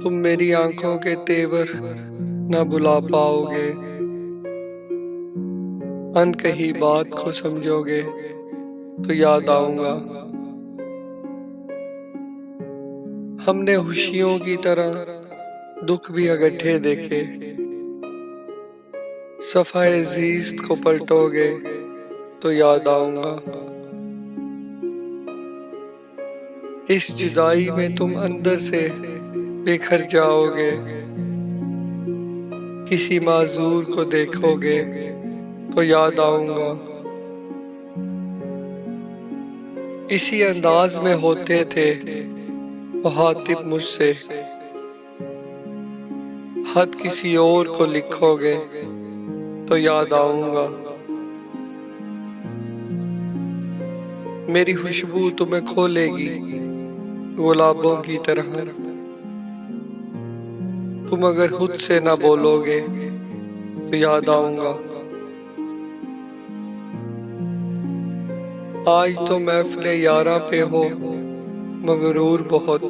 तुम मेरी आंखों के तेवर न भुला पाओगे, अनकही बात को समझोगे तो याद आऊंगा। हमने खुशियों की तरह दुख भी इकट्ठे देखे, सफाए जीस्त को पलटोगे तो याद आऊंगा। इस जुदाई में तुम अंदर से बिखर जाओगे, किसी माजूर को देखोगे तो याद आऊंगा। इसी अंदाज में होते थे मुखातिब मुझसे, खत किसी और को लिखोगे तो याद आऊंगा। मेरी खुशबू तुम्हें खो लेगी गुलाबों की तरह, तुम अगर खुद से ना बोलोगे तो याद आऊंगा। आज तो महफिले यारा पे हो मगरूर बहुत,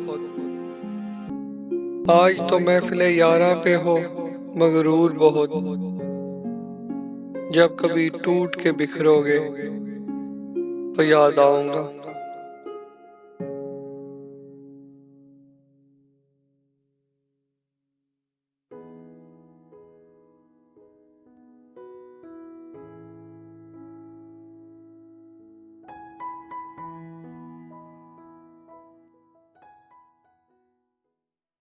आज तो महफिले यारा पे हो मगरूर बहुत। जब कभी टूट के बिखरोगे तो याद आऊंगा।